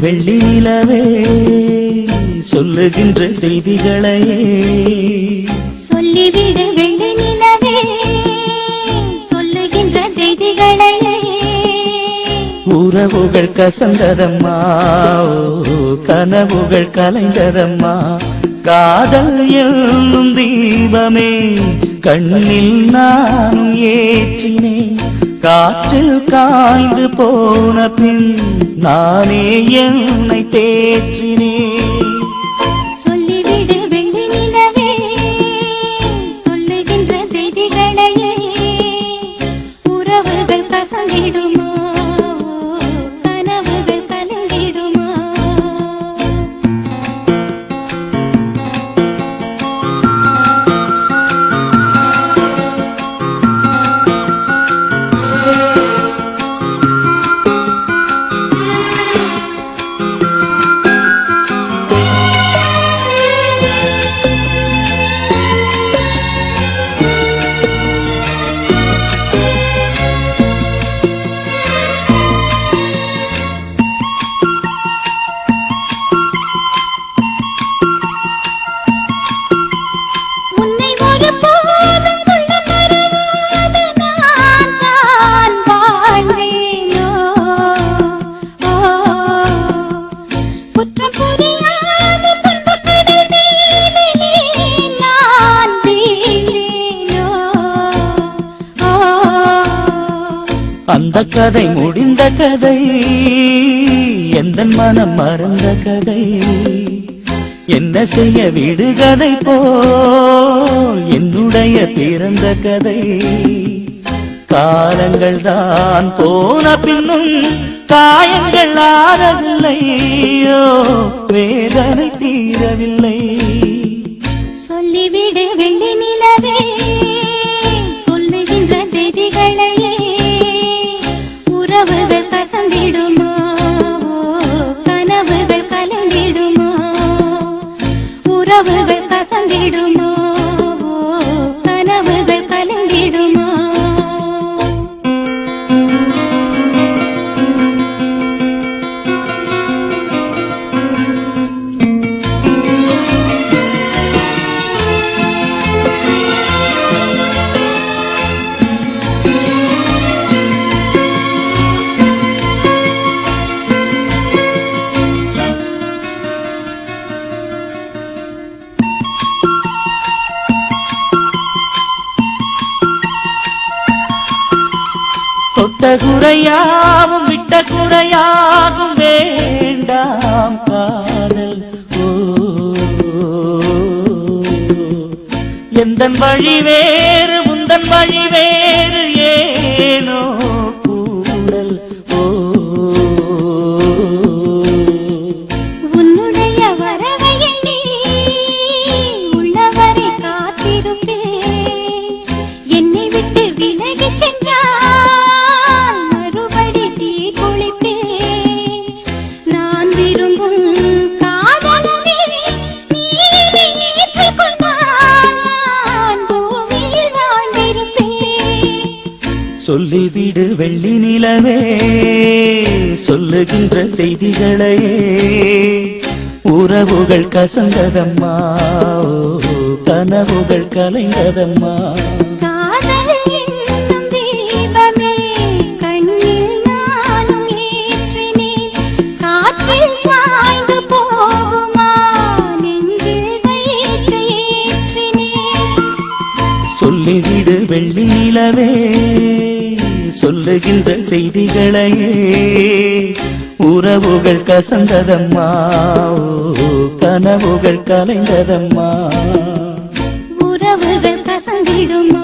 வெள்ளி நிலவே சொல்லுகின்ற செய்திகளையே சொல்லிவிடு வெள்ளி நிலவே சொல்லுகின்ற செய்திகளையே உறவுகள் கசந்ததம்மா கனவுகள் கலைந்ததம்மா காதல் என்னும் தீபமே கண்ணில் நானும் ஏற்றினேன் காற்றில் காய்ந்து போன பின் நானே என்னை தேற்றினேன் சொல்லிவிடு வெள்ளி நிலவே சொல்லுகின்ற செய்திகளையே உறவுகள் கசந்திடுமா கனவுகள் கலந்திடுமா அந்த கதை முடிந்த கதை எந்த மனம் மறந்த கதை என்ன செய்ய விடுகதை போல் என்னுடைய பிறந்த கதை காலங்கள் தான் போன பின்னும் காயங்கள் ஆறவில்லையோ வேதனை தீரவில்லை சொல்லிவிடு வெள்ளி நிலவே சொல்லுகின்ற செய்திகளையே உறவுகள் கசந்திடுமா கனவுகள் கலந்திடுமா உறவுகள் கசந்திடுமா கனவுகள் கலந்திடுமா தொட்ட குறையாவும் விட்ட குறையாகும் வேண்டாம் காதல் எந்தன் வழி வேறு உந்தன் வழி வேறு ஏனோ கூடல் உன்னுடைய வரவை எண்ணி உள்ளவரை காத்திருப்பேன் என்னை விட்டு விலகிச் சென்றால் சொல்லிவிடு வெள்ளி நிலவே சொல்லுகின்ற செய்திகளையே உறவுகள் கசந்ததம்மா கனவுகள் கலைந்ததம்மா காதல் என்னும் தீபமே கண்ணில் நானும் ஏற்றினேன் காற்றில் சாய்ந்து போகுமா நெஞ்சில் வைத்து ஏற்றினேன் சொல்லிவிடு வெள்ளி நிலவே சொல்லுகின்ற செய்திகளையே உறவுகள் கசந்ததம்மா கனவுகள் கலைந்ததம்மா உறவுகள் கசந்திடுமா